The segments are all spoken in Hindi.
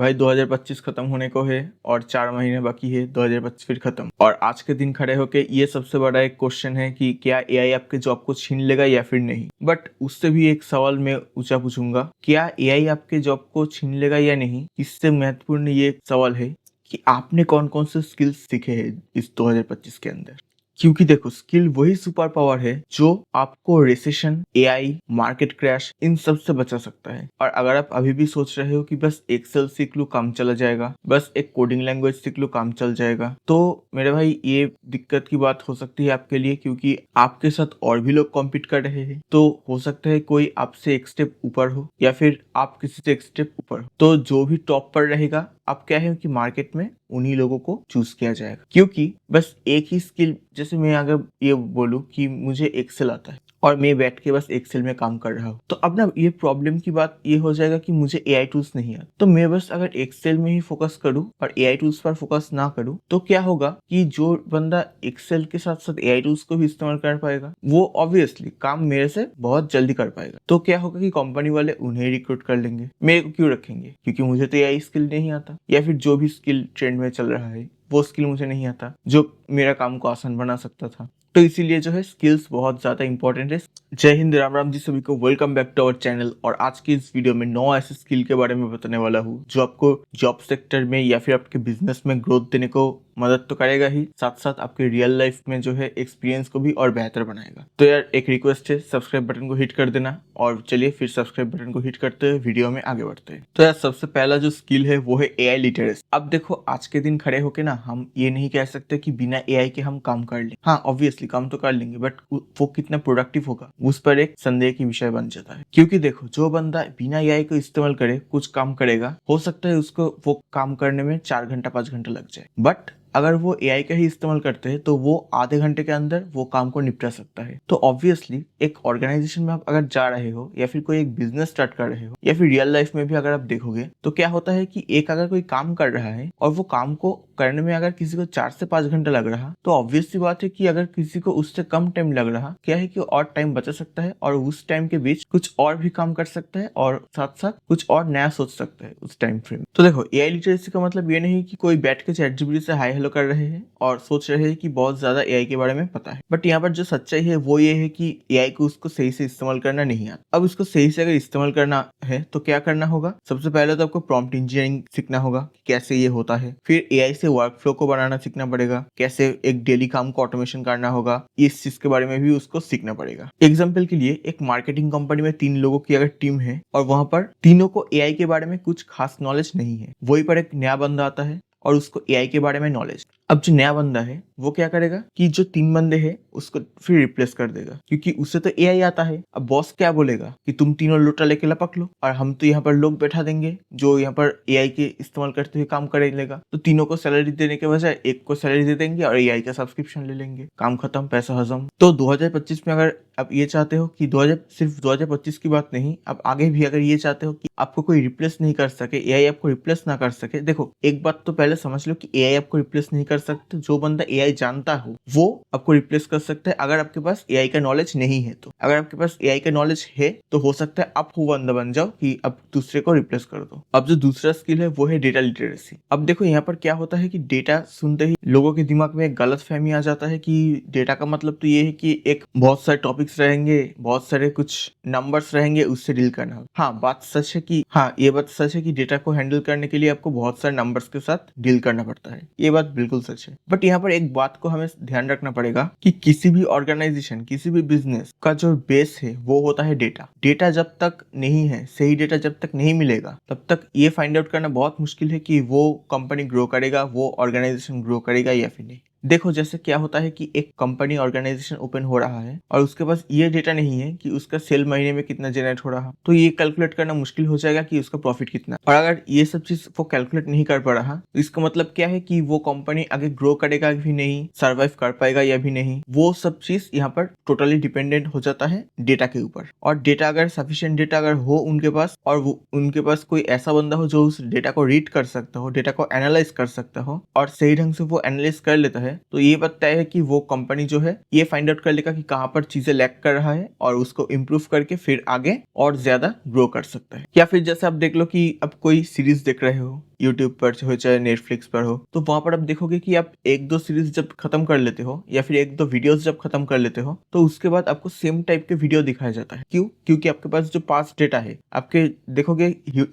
भाई 2025 खत्म होने को है और 4 महीने बाकी है 2025 फिर खत्म। और आज के दिन खड़े होके ये सबसे बड़ा एक क्वेश्चन है कि क्या एआई आपके जॉब को छीन लेगा या फिर नहीं। बट उससे भी एक सवाल मैं ऊंचा पूछूंगा, क्या एआई आपके जॉब को छीन लेगा या नहीं। इससे महत्वपूर्ण ये सवाल है कि आपने कौन कौन से स्किल्स सीखे हैं इस 2025 के अंदर। क्योंकि देखो, स्किल वही सुपर पावर है जो आपको recession, AI, market crash in सब से बचा सकता है। और अगर आप अभी भी सोच रहे हो कि बस एक्सेल सीख लूं काम चला जाएगा, बस एक कोडिंग लैंग्वेज सीख लूं काम चल जाएगा, तो मेरे भाई ये दिक्कत की बात हो सकती है आपके लिए। क्योंकि आपके साथ और भी लोग कॉम्पीट कर रहे हैं, तो हो सकता है कोई आपसे एक स्टेप ऊपर हो या फिर आप किसी से एक स्टेप ऊपर हो। तो जो भी टॉप पर रहेगा, अब क्या है कि मार्केट में उन्हीं लोगों को चूज किया जाएगा। क्योंकि बस एक ही स्किल, जैसे मैं अगर ये बोलूं कि मुझे एक्सेल आता है और मैं बैठ के बस एक्सेल में काम कर रहा हूँ, तो अब ना ये प्रॉब्लम की बात ये हो जाएगा कि मुझे एआई टूल्स नहीं आता। तो मैं बस अगर एक्सेल में ही फोकस करूँ और एआई टूल्स पर फोकस ना करूँ, तो क्या होगा कि जो बंदा एक्सेल के साथ साथ एआई टूल्स को भी इस्तेमाल कर पाएगा, वो ऑब्वियसली काम मेरे से बहुत जल्दी कर पाएगा। तो क्या होगा कि कंपनी वाले उन्हें रिक्रूट कर लेंगे, मेरे को क्यों रखेंगे, क्योंकि मुझे तो एआई स्किल नहीं आता, या फिर जो भी स्किल ट्रेंड में चल रहा है वो स्किल मुझे नहीं आता जो मेरा काम को आसान बना सकता था। तो इसीलिए जो है स्किल्स बहुत ज्यादा इंपॉर्टेंट है। जय हिंद, राम राम जी सभी को। Welcome back to our channel. और आज की इस वीडियो में 9 ऐसे स्किल के बारे में बताने वाला हूँ जो आपको जॉब सेक्टर में या फिर आपके बिजनेस में ग्रोथ देने को मदद तो करेगा ही, साथ साथ आपके रियल लाइफ में जो है एक्सपीरियंस को भी और बेहतर बनाएगा। तो यार एक रिक्वेस्ट है, सब्सक्राइब बटन को हिट कर देना। और चलिए फिर सब्सक्राइब बटन को हिट करते हुए वीडियो में आगे बढ़ते हैं। तो यार सबसे पहला जो स्किल है वो है एआई लिटरेसी। अब देखो, आज के दिन खड़े होके ना हम ये नहीं कह सकते कि बिना एआई के हम काम कर लें। हाँ, ऑब्वियसली काम तो कर लेंगे, बट वो कितना प्रोडक्टिव होगा उस पर एक संदेह की विषय बन जाता है। क्योंकि देखो, जो बंदा बिना एआई को इस्तेमाल करे कुछ काम करेगा, हो सकता है उसको वो काम करने में 4 घंटा 5 घंटा लग जाए। बट अगर वो एआई का ही इस्तेमाल करते हैं तो वो आधे घंटे के अंदर वो काम को निपटा सकता है। तो ऑब्वियसली एक ऑर्गेनाइजेशन में आप अगर जा रहे हो या फिर कोई एक बिजनेस स्टार्ट कर रहे हो या फिर रियल लाइफ में भी अगर आप देखोगे, तो क्या होता है कि एक अगर कोई काम कर रहा है और वो काम को करने में अगर किसी को 4 से 5 घंटा लग रहा, तो ऑब्वियस सी बात है कि अगर किसी को उससे कम टाइम लग रहा, क्या है कि और टाइम बचा सकता है और उस टाइम के बीच कुछ और भी काम कर सकता है और साथ साथ कुछ और नया सोच सकता है उस टाइम फ्रेम। तो देखो, एआई लिटरेसी का मतलब ये नहीं कि कोई बैठ के चैटजीपीटी से हाय हेलो कर रहे हैं और सोच रहे हैं कि बहुत ज्यादा एआई के बारे में पता है। बट यहाँ पर जो सच्चाई है वो ये है कि एआई को उसको सही से इस्तेमाल करना नहीं आता। अब उसको सही से अगर इस्तेमाल करना है तो क्या करना होगा? सबसे पहले तो आपको प्रॉम्प्ट इंजीनियरिंग सीखना होगा कि कैसे ये होता है। फिर एआई से वर्क फ्लो को बनाना सीखना पड़ेगा, कैसे एक डेली काम को ऑटोमेशन करना होगा, इस चीज के बारे में भी उसको सीखना पड़ेगा। एग्जाम्पल के लिए, एक मार्केटिंग कंपनी में 3 लोगों की अगर टीम है और वहां पर तीनों को एआई के बारे में कुछ खास नॉलेज नहीं है, वहीं पर एक नया बंदा आता है और उसको एआई के बारे में नॉलेज। अब जो नया बंदा है वो क्या करेगा कि जो 3 बंदे हैं उसको फिर रिप्लेस कर देगा, क्योंकि उससे तो एआई आता है। अब बॉस क्या बोलेगा कि तुम तीनों लोटा लेके लपक लो, और हम तो यहाँ पर लोग बैठा देंगे जो यहाँ पर एआई के इस्तेमाल करते हुए काम कर लेगा। तो तीनों को सैलरी देने के बजाय एक को सैलरी दे देंगे और एआई का सब्सक्रिप्शन ले लेंगे, काम खत्म, पैसा हजम। तो 2025 में अगर आप ये चाहते हो कि सिर्फ 2025 की बात नहीं, आप आगे भी अगर ये चाहते हो कि आपको कोई रिप्लेस नहीं कर सके, एआई आपको रिप्लेस ना कर सके। देखो, एक बात तो पहले समझ लो कि एआई आपको रिप्लेस नहीं कर सकते। जो बंदा एआई जानता हो वो आपको रिप्लेस कर सकता है, अगर आपके पास एआई का नॉलेज नहीं है तो। अगर आपके पास एआई का नॉलेज है तो हो सकता है आप वो बंदा बन जाओ कि अब दूसरे को रिप्लेस कर दो। अब जो दूसरा स्किल है वो है डेटा लिटरेसी। अब देखो, यहाँ पर क्या होता है कि डेटा सुनते ही लोगों के दिमाग में एक गलत फहमी आ जाता है कि डेटा का मतलब तो ये है कि एक बहुत सारे टॉपिक्स रहेंगे, बहुत सारे कुछ नंबर्स रहेंगे, उससे डील करना। हाँ, बात सच है कि ये बात सच है कि डेटा को हैंडल करने के लिए आपको बहुत सारे नंबर्स के साथ डील करना पड़ता है, ये बात बिल्कुल सच है। बट यहाँ पर एक बात को हमें ध्यान रखना पड़ेगा कि किसी भी ऑर्गेनाइजेशन, किसी भी बिजनेस का जो बेस है वो होता है डेटा। डेटा जब तक नहीं है, सही डेटा जब तक नहीं मिलेगा, तब तक ये फाइंड आउट करना बहुत मुश्किल है कि वो कंपनी ग्रो करेगा, वो ऑर्गेनाइजेशन ग्रो करेगा या फिर नहीं। देखो, जैसे क्या होता है कि एक कंपनी ऑर्गेनाइजेशन ओपन हो रहा है और उसके पास ये डेटा नहीं है कि उसका सेल महीने में कितना जनरेट हो रहा, तो ये कैलकुलेट करना मुश्किल हो जाएगा कि उसका प्रॉफिट कितना। और अगर ये सब चीज वो कैलकुलेट नहीं कर पा रहा, तो इसका मतलब क्या है कि वो कंपनी आगे ग्रो करेगा भी नहीं, सर्वाइव कर पाएगा या भी नहीं। वो सब चीज यहाँ पर टोटली डिपेंडेंट हो जाता है डेटा के ऊपर। और डेटा अगर सफिशिएंट डेटा अगर हो उनके पास, और वो उनके पास कोई ऐसा बंदा हो जो उस डेटा को रीड कर सकता हो, डेटा को एनालाइज कर सकता हो और सही ढंग से वो एनालाइज कर लेता है, है तो ये बताता है कि वो कंपनी जो है ये फाइंड आउट कर लेगा कि कहाँ पर चीजें लैग कर रहा है और उसको इम्प्रूव करके फिर आगे और ज्यादा ग्रो कर सकता है। या फिर जैसे आप देख लो कि आप कोई सीरीज देख रहे हो यूट्यूब पर हो चाहे नेटफ्लिक्स पर हो, तो वहां पर आप देखोगे कि आप एक दो सीरीज जब खत्म कर लेते हो या फिर एक दो वीडियोस जब खत्म कर लेते हो तो उसके बाद आपको सेम टाइप के वीडियो दिखाया जाता है। क्यों? क्योंकि आपके पास जो पास्ट डेटा है, आपके देखोगे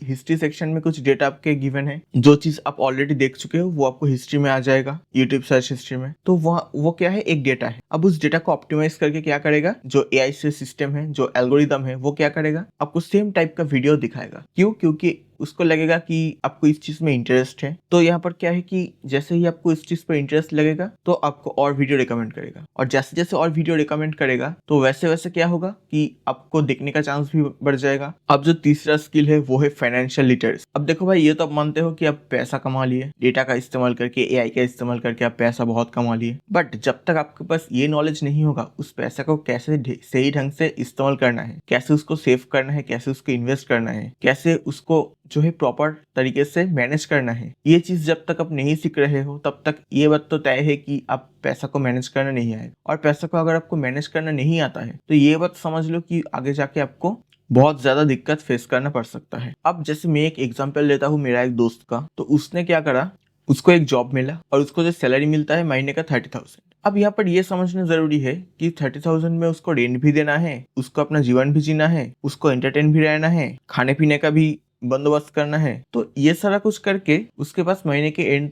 हिस्ट्री सेक्शन में कुछ डेटा आपके गिवन है, जो चीज आप ऑलरेडी देख चुके हो वो आपको हिस्ट्री में आ जाएगा, यूट्यूब सर्च हिस्ट्री में। तो वो क्या है, एक डेटा है। अब उस डेटा को ऑप्टिमाइज करके क्या करेगा, जो एआई से सिस्टम है, जो एल्गोरिदम है, वो क्या करेगा, आपको सेम टाइप का वीडियो दिखाएगा। क्यों? क्योंकि उसको लगेगा कि आपको इस चीज में इंटरेस्ट है। तो यहाँ पर क्या है कि जैसे ही आपको इस चीज पर इंटरेस्ट लगेगा तो आपको और वीडियो रिकमेंड करेगा, और जैसे जैसे और वीडियो रिकमेंड करेगा तो वैसे वैसे क्या होगा कि आपको देखने का चांस भी बढ़ जाएगा। अब जो तीसरा स्किल है वो है फाइनेंशियल लिटरेसी। अब देखो भाई, ये तो आप मानते हो कि आप पैसा कमा लिए, डेटा का इस्तेमाल करके, एआई का इस्तेमाल करके आप पैसा बहुत कमा लिए, बट जब तक आपके पास ये नॉलेज नहीं होगा उस पैसा को कैसे सही ढंग से इस्तेमाल करना है, कैसे उसको सेव करना है, कैसे उसको इन्वेस्ट करना है, कैसे उसको जो है प्रॉपर तरीके से मैनेज करना है, ये चीज जब तक आप नहीं सीख रहे हो तब तक ये बात तो तय है कि आप पैसा को मैनेज करना नहीं आएगा। और पैसा को अगर आपको मैनेज करना नहीं आता है तो ये बात समझ लो कि आगे जाके आपको बहुत ज्यादा दिक्कत फेस करना पड़ सकता है। अब जैसे मैं एक एग्जांपल लेता हूँ मेरा एक दोस्त का, तो उसने क्या करा, उसको एक जॉब मिला और उसको जो सैलरी मिलता है महीने का 30,000। अब यहाँ पर ये समझना जरूरी है कि 30,000 में उसको रेंट भी देना है, उसको अपना जीवन भी जीना है, उसको एंटरटेन भी रहना है, खाने पीने का भी बंदोबस्त करना है। तो ये सारा कुछ करके उसके पास महीने के एंड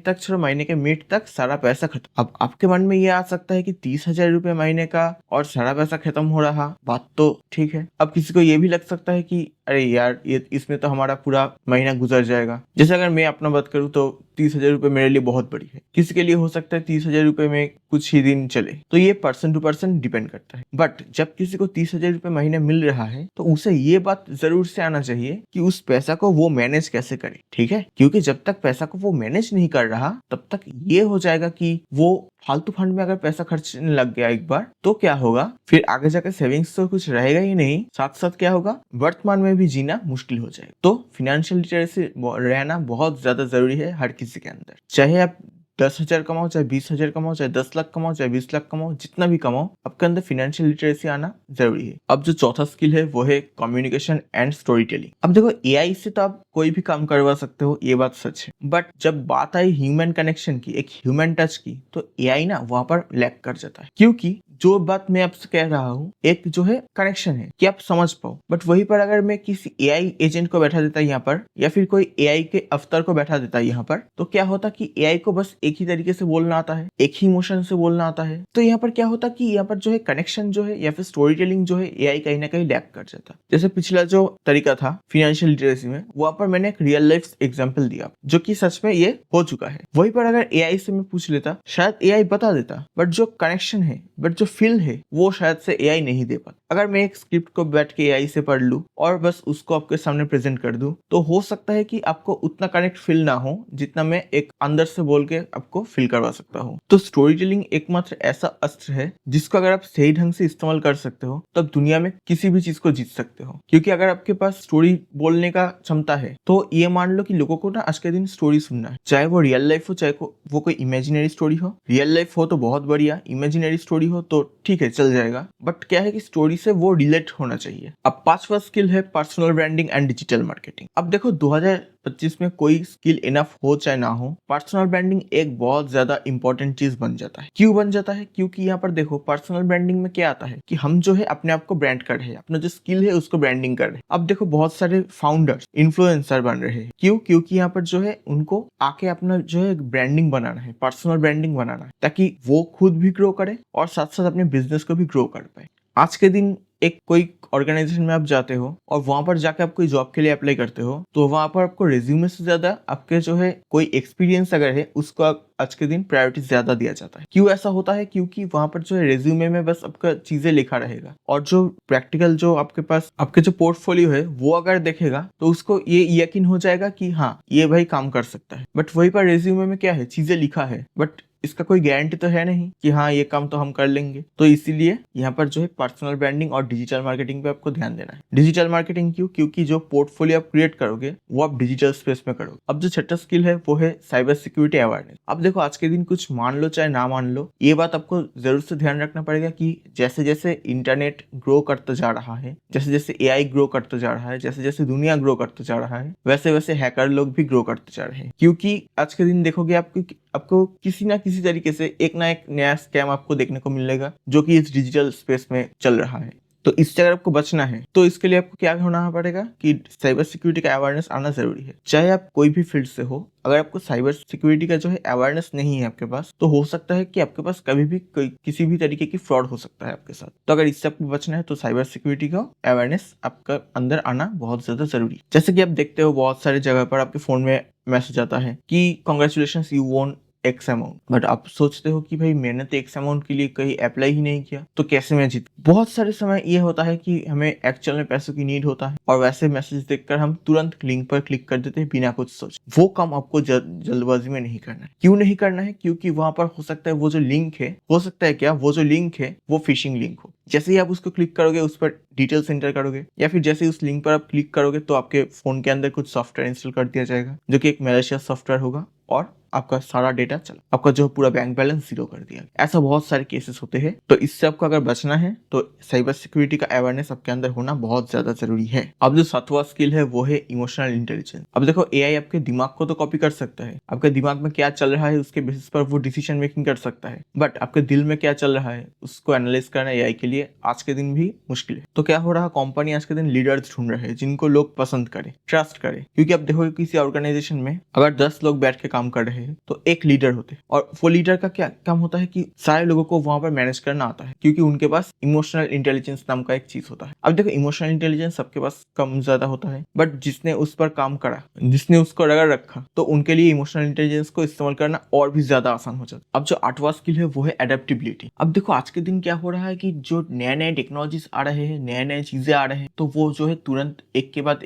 तक छोड़ो, महीने के मिड तक सारा पैसा खत्म। अब आपके मन में ये आ सकता है कि 30,000 रुपए महीने का और सारा पैसा खत्म हो रहा, बात तो ठीक है। अब किसी को ये भी लग सकता है कि अरे यार, ये इसमें तो हमारा पूरा महीना गुजर जाएगा। जैसे अगर मैं अपना बात करूँ तो 30,000 रुपए मेरे लिए बहुत बड़ी है, किसी के लिए हो सकता है 30,000 रुपए में कुछ ही दिन चले। तो ये पर्सन टू पर्सन डिपेंड करता है। बट जब किसी को 30,000 रुपए महीने मिल रहा है तो उसे ये बात जरूर से आना चाहिए कि उस पैसा को वो मैनेज कैसे करे, ठीक है? क्योंकि जब तक पैसा को वो मैनेज नहीं कर रहा तब तक ये हो जाएगा कि वो फालतू फंड में अगर पैसा खर्चने लग गया एक बार तो क्या होगा, फिर आगे जाकर सेविंग्स तो कुछ रहेगा ही नहीं, साथ साथ क्या होगा, वर्तमान में भी जीना मुश्किल हो जाएगा। तो फाइनेंशियल लिटरेसी रहना बहुत ज्यादा जरूरी है हर किसी के अंदर। चाहे आप 10,000 कमाओ, चाहे 20,000 कमाओ, चाहे 10 लाख कमाओ, चाहे 20 लाख कमाओ, जितना भी कमाओ, आपके अंदर फाइनेंशियल लिटरेसी आना जरूरी है। अब जो चौथा स्किल है वो है कम्युनिकेशन एंड स्टोरी टेलिंग। अब देखो, एआई से तो आप कोई भी काम करवा सकते हो, ये बात सच है, बट जब बात आई ह्यूमन कनेक्शन की, एक ह्यूमन टच की, तो एआई ना वहां पर लैग कर जाता है। क्योंकि जो बात मैं आपसे कह रहा हूँ एक जो है कनेक्शन है कि आप समझ पाओ, बट वहीं पर अगर मैं किसी एआई एजेंट को बैठा देता यहाँ पर, या फिर कोई एआई के अफसर को बैठा देता यहाँ पर, तो क्या होता कि एआई को बस एक ही तरीके से बोलना आता है, एक ही इमोशन से बोलना आता है। तो यहाँ पर क्या होता कि यहाँ पर जो है कनेक्शन जो है या फिर स्टोरी टेलिंग जो है, एआई कहीं ना कहीं लैग कर जाता। जैसे पिछला जो तरीका था फाइनेंशियल लिटरेसी में, वहां पर मैंने एक रियल लाइफ एग्जाम्पल दिया जो कि सच में ये हो चुका है। वहीं पर अगर एआई से मैं पूछ लेता, शायद एआई बता देता, बट जो कनेक्शन है, बट जो फील है, वो शायद से एआई नहीं दे पाता। अगर मैं एक स्क्रिप्ट को बैठ के एआई से पढ़ लूं और बस उसको आपके सामने प्रेजेंट कर दूं, तो हो सकता है कि आपको उतना कनेक्ट फील ना हो जितना मैं एक अंदर से बोल के आपको फील करवा सकता हूँ। तो स्टोरी टेलिंग एकमात्र ऐसा अस्त्र है जिसको अगर आप सही ढंग से इस्तेमाल कर सकते हो तब दुनिया में किसी भी चीज को जीत सकते हो। क्योंकि अगर आपके पास स्टोरी बोलने का क्षमता है तो ये मान लो कि लोगों को ना आज के दिन स्टोरी सुनना है, चाहे वो रियल लाइफ हो, चाहे वो कोई इमेजिनरी स्टोरी हो। रियल लाइफ हो तो बहुत बढ़िया, इमेजिनरी स्टोरी हो तो ठीक है, चल जाएगा, बट क्या है कि स्टोरी से वो रिलेट होना चाहिए। अब पांचवा स्किल है personal branding and digital marketing. अब देखो, 2025 में कोई स्किल इनफ हो चाहे ना हो, पर्सनल ब्रांडिंग एक बहुत ज्यादा इंपॉर्टेंट चीज बन जाता है। क्यों बन जाता है? क्योंकि यहाँ पर देखो, पर्सनल ब्रांडिंग में क्या आता है कि हम जो है अपने आप को ब्रांड कर रहे हैं, अपना जो स्किल है उसको ब्रांडिंग कर रहे हैं। अब देखो, बहुत सारे फाउंडर्स इन्फ्लुएंसर बन रहे हैं। क्यों? क्योंकि यहाँ पर जो है उनको आके अपना जो है ब्रांडिंग बनाना है, पर्सनल ब्रांडिंग बनाना है, ताकि वो खुद भी ग्रो करे और साथ साथ अपने बिजनेस को भी ग्रो कर पाए। आज के दिन एक कोई ऑर्गेनाइजेशन में आप जाते हो और वहां पर जाके आप कोई जॉब के लिए अप्लाई करते हो, तो वहां पर आपको रिज्यूमे से ज्यादा आपके जो है कोई एक्सपीरियंस अगर है उसको आज के दिन प्रायोरिटी ज्यादा दिया जाता है। क्यों ऐसा होता है? क्योंकि वहां पर जो है रिज्यूमे में बस आपका चीजें लिखा रहेगा, और जो प्रैक्टिकल जो आपके पास आपके जो पोर्टफोलियो है वो अगर देखेगा तो उसको ये यकीन हो जाएगा कि हाँ, ये भाई काम कर सकता है। बट वहीं पर रिज्यूमे में क्या है, चीजें लिखा है, बट इसका कोई गारंटी तो है नहीं कि हाँ ये काम तो हम कर लेंगे। तो इसीलिए यहाँ पर जो है पर्सनल ब्रांडिंग और डिजिटल मार्केटिंग पे आपको ध्यान देना है। डिजिटल मार्केटिंग क्यों? क्योंकि जो पोर्टफोलियो आप क्रिएट करोगे वो आप डिजिटल स्पेस में करोगे। अब जो छठा स्किल है वो है साइबर सिक्योरिटी अवेयरनेस। अब देखो आज के दिन कुछ मान लो चाहे ना मान लो, ये बात आपको जरूर से ध्यान रखना पड़ेगा कि जैसे जैसे इंटरनेट ग्रो करता जा रहा है, जैसे जैसे एआई ग्रो करता जा रहा है, जैसे जैसे दुनिया ग्रो करता जा रहा है, वैसे वैसे हैकर लोग भी ग्रो करते जा रहे हैं। क्योंकि आज के दिन देखोगे आपको किसी ना किसी तरीके से एक ना एक नया स्कैम आपको देखने को मिलेगा जो कि इस डिजिटल स्पेस में चल रहा है। तो इससे अगर आपको बचना है तो इसके लिए आपको क्या होना पड़ेगा कि साइबर सिक्योरिटी का अवेयरनेस आना जरूरी है। चाहे आप कोई भी फील्ड से हो, अगर आपको साइबर सिक्योरिटी का जो है अवेयरनेस नहीं है आपके पास, तो हो सकता है कि आपके पास कभी भी किसी भी तरीके की फ्रॉड हो सकता है आपके साथ। तो अगर इससे आपको बचना है तो साइबर सिक्योरिटी का अवेयरनेस आपका अंदर आना बहुत ज्यादा जरूरी है। जैसे कि आप देखते हो बहुत सारे जगह पर आपके फोन में मैसेज आता है कि congratulation you won X amount, but आप सोचते हो कि भाई मैंने तो एक्स अमाउंट के लिए कहीं अप्लाई ही नहीं किया तो कैसे मैं जीत। बहुत सारे समय ये होता है कि हमें एक्चुअल में पैसों की नीड होता है और वैसे मैसेज देखकर हम तुरंत लिंक पर क्लिक कर देते हैं बिना कुछ सोच। वो काम आपको जल्दबाजी में नहीं करना है। क्यों नहीं करना है? क्योंकि वहां पर हो सकता है वो जो लिंक है, हो सकता है क्या वो जो लिंक है वो फिशिंग लिंक हो। जैसे ही आप उसको क्लिक करोगे, उस पर डिटेल्स एंटर करोगे या फिर जैसे ही उस लिंक पर आप क्लिक करोगे तो आपके फोन के अंदर कुछ सॉफ्टवेयर इंस्टॉल कर दिया जाएगा जो कि एक मैलिशियस सॉफ्टवेयर होगा और आपका सारा डेटा चला, आपका जो पूरा बैंक बैलेंस जीरो कर दिया। ऐसा बहुत सारे केसेस होते हैं। तो इससे आपको अगर बचना है तो साइबर सिक्योरिटी का अवेयरनेस आपके अंदर होना बहुत ज्यादा जरूरी है। अब जो सातवां स्किल है वो है इमोशनल इंटेलिजेंस। अब देखो एआई आपके दिमाग को तो कॉपी कर सकता है, आपके दिमाग में क्या चल रहा है उसके बेसिस पर वो डिसीजन मेकिंग कर सकता है, बट आपके दिल में क्या चल रहा है उसको एनालाइज करना एआई के लिए आज के दिन भी मुश्किल है। तो क्या हो रहा, कंपनी आज के दिन लीडर्स ढूंढ रहे हैं जिनको लोग पसंद करें, ट्रस्ट करें। क्योंकि अब देखो किसी ऑर्गेनाइजेशन में अगर 10 लोग बैठ के काम कर रहे हैं तो एक लीडर होते हैं और वो लीडर का क्या काम होता है कि सारे लोगों को वहां पर मैनेज करना आता है, क्योंकि उनके पास इमोशनल इंटेलिजेंस नाम का एक चीज होता है। अब देखो इमोशनल इंटेलिजेंस सबके पास कम ज्यादा होता है, बट जिसने उस पर काम करा, जिसने उसको रगड़ रखा, तो उनके लिए इमोशनल इंटेलिजेंस को इस्तेमाल करना और भी ज्यादा आसान हो जाता है। अब जो आठवां स्किल है वो है एडेप्टेबिलिटी। अब देखो आज के दिन क्या हो रहा है कि जो नए नए टेक्नोलॉजीज आ रहे हैं, नए नए चीजें आ रहे हैं, तो वो जो है तुरंत एक के बाद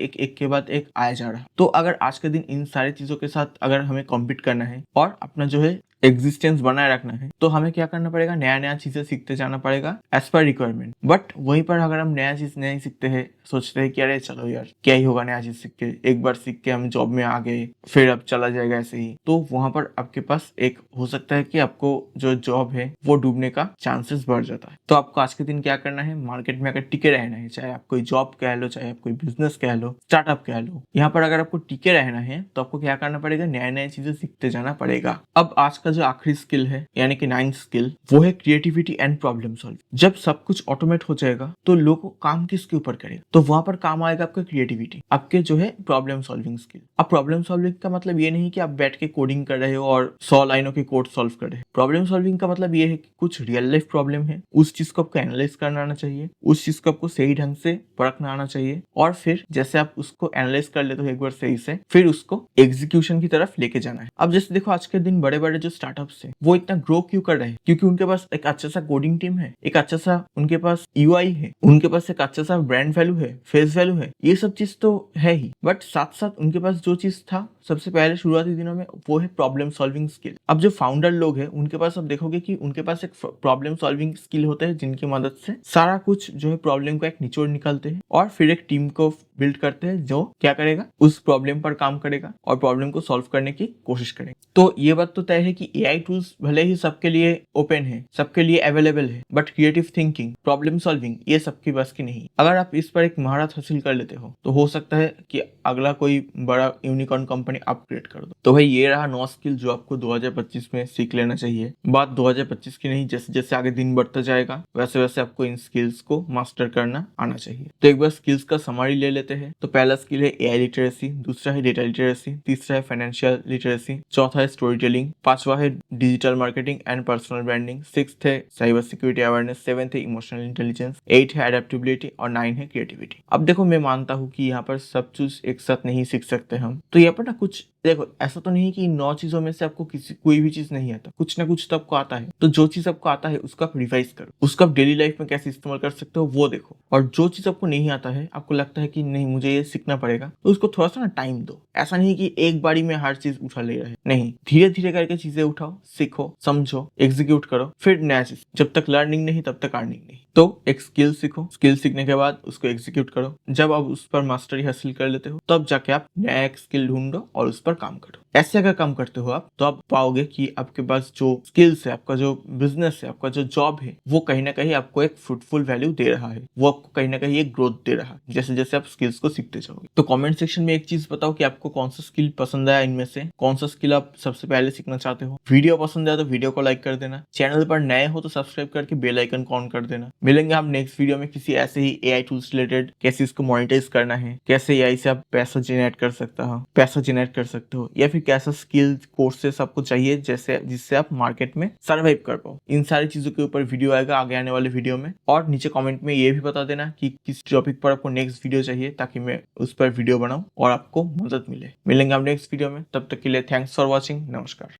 एक आया जा रहा है। तो अगर आज के दिन इन सारी चीजों के साथ अगर हमें कॉम्पीट करना है और अपना जो है एग्जिस्टेंस बनाए रखना है तो हमें क्या करना पड़ेगा, नया नया चीजें सीखते जाना पड़ेगा एज पर रिक्वायरमेंट। बट वहीं पर अगर हम नया चीज नहीं सीखते हैं, सोचते हैं कि अरे चलो यार क्या ही होगा नया चीज सीख के, एक बार सीख के हम जॉब में आ गए फिर अब चला जाएगा ऐसे ही, तो वहां पर आपके पास एक हो सकता है कि आपको जो जॉब है वो डूबने का चांसेस बढ़ जाता है। तो आपको आज के दिन क्या करना है, मार्केट में अगर टिके रहना है, चाहे आप कोई जॉब कह लो, चाहे आप कोई बिजनेस कह लो, स्टार्टअप कह लो, यहाँ पर अगर आपको टिके रहना है तो आपको क्या करना पड़ेगा, नया नया चीजें सीखते जाना पड़ेगा। अब आज का जो आखिरी स्किल है यानी कि 9th स्किल वो है क्रिएटिविटी एंड प्रॉब्लम सॉल्व। जब सब कुछ ऑटोमेट हो जाएगा तो लोग काम किसके ऊपर करेगा, तो वहां पर काम आएगा आपका क्रिएटिविटी, आपके जो है प्रॉब्लम सॉल्विंग स्किल। अब प्रॉब्लम सॉल्विंग का मतलब ये नहीं कि आप बैठ के कोडिंग कर रहे हो और 100 लाइनों के कोड सॉल्व कर रहे हो। प्रॉब्लम सॉल्विंग का मतलब ये है कि कुछ रियल लाइफ प्रॉब्लम है, उस चीज को आपको एनालाइज करना आना चाहिए, उस चीज को आपको सही ढंग से परखना आना चाहिए और फिर जैसे आप उसको एनालाइज कर लेते हो एक बार सही से, फिर उसको एग्जीक्यूशन की तरफ लेके जाना है। अब जैसे देखो आज के दिन बड़े बड़े जो स्टार्टअप्स है वो इतना ग्रो क्यों कर रहे हैं, क्योंकि उनके पास एक अच्छा सा कोडिंग टीम है, एक अच्छा सा उनके पास यूआई है, उनके पास एक अच्छा सा ब्रांड वैल्यू है, फेस वैल्यू है, ये सब चीज तो है ही, बट साथ साथ उनके पास जो चीज था सबसे पहले शुरुआती दिनों में वो है प्रॉब्लम सॉल्विंग स्किल। अब जो फाउंडर लोग हैं उनके पास अब देखोगे कि उनके पास एक प्रॉब्लम सॉल्विंग स्किल होता है जिनकी मदद से सारा कुछ जो है प्रॉब्लम का एक निचोड़ निकालते हैं और फिर एक टीम को बिल्ड करते हैं जो क्या करेगा, उस प्रॉब्लम पर काम करेगा और प्रॉब्लम को सॉल्व करने की कोशिश करेगा। तो ये बात तो तय है कि एआई टूल्स भले ही सबके लिए ओपन है, सबके लिए अवेलेबल है, but creative thinking, problem solving ये सबकी बस की नहीं। अगर आप इस पर एक महारत हासिल कर लेते हो तो हो सकता है कि अगला कोई बड़ा यूनिकॉर्न कंपनी आप क्रिएट कर दो। तो भाई ये रहा 9 स्किल जो आपको 2025 में सीख लेना चाहिए। बात 2025 की नहीं, जैसे जैसे आगे दिन बढ़ता जाएगा वैसे वैसे आपको इन स्किल्स को मास्टर करना आना चाहिए। तो एक बार स्किल्स का समरी ले लेते हैं। तो पहला स्किल है एआई लिटरेसी, दूसरा है डेटा लिटरेसी, तीसरा है फाइनेंशियल लिटरेसी, चौथा है स्टोरी टेलिंग, पांचवा है digital marketing and personal branding, 6th है साइबर सिक्योरिटी अवेयरनेस, 7th है इमोशनल इंटेलिजेंस, 8 है एडेप्टेबिलिटी और 9 है क्रिएटिविटी। अब देखो मैं मानता हूँ कि यहाँ पर सब चीज एक साथ नहीं सीख सकते हम, तो यहाँ पर ना कुछ देखो ऐसा तो नहीं कि 9 चीजों में से आपको किसी कोई भी चीज नहीं आता, कुछ ना कुछ तो आपको आता है। तो जो चीज आपको आता है उसका आप रिवाइज करो, उसको आप डेली लाइफ में कैसे इस्तेमाल कर सकते हो वो देखो। और जो चीज आपको नहीं आता है, आपको लगता है कि नहीं मुझे ये सीखना पड़ेगा, तो उसको थोड़ा सा ना टाइम दो। ऐसा नहीं कि एक बारी में हर चीज उठा ले रहे, नहीं, धीरे धीरे करके चीजें उठाओ, सीखो, समझो, एग्जीक्यूट करो, फिर नया चीज। जब तक लर्निंग नहीं तब तक अर्निंग नहीं। तो एक स्किल सीखो, स्किल सीखने के बाद उसको एग्जीक्यूट करो। जब आप उस पर मास्टरी हासिल कर लेते हो तब जाके आप नया एक स्किल ढूंढो और उस पर काम करो। ऐसे अगर काम करते हो आप, तो आप पाओगे कि आपके पास जो स्किल्स है, आपका जो बिजनेस है, आपका जो जॉब है, वो कहीं ना कहीं आपको एक फ्रूटफुल वैल्यू दे रहा है, वो आपको कहीं ना कहीं एक ग्रोथ दे रहा है, जैसे जैसे आप स्किल्स को सीखते जाओगे। तो कमेंट सेक्शन में एक चीज बताओ कि आपको कौन सा स्किल पसंद आया, इनमें से कौन सा स्किल आप सबसे पहले सीखना चाहते हो। वीडियो पसंद आया तो वीडियो को लाइक कर देना, चैनल पर नए हो तो सब्सक्राइब करके बेल आइकन को ऑन कर देना। मिलेंगे हम नेक्स्ट वीडियो में किसी ऐसे ही एआई टूल्स रिलेटेड, कैसे इसको मोनेटाइज करना है, कैसे एआई से आप पैसा जनरेट कर सकते हो, या फिर कैसा स्किल कोर्सेस आपको चाहिए जैसे जिससे आप मार्केट में सर्वाइव कर पाओ। इन सारी चीजों के ऊपर वीडियो आएगा आगे आने वाले वीडियो में। और नीचे कमेंट में ये भी बता देना कि किस टॉपिक पर आपको नेक्स्ट वीडियो चाहिए, ताकि मैं उस पर वीडियो बनाऊं और आपको मदद मिले। मिलेंगे हम नेक्स्ट वीडियो में, तब तक के लिए थैंक्स फॉर वॉचिंग। नमस्कार।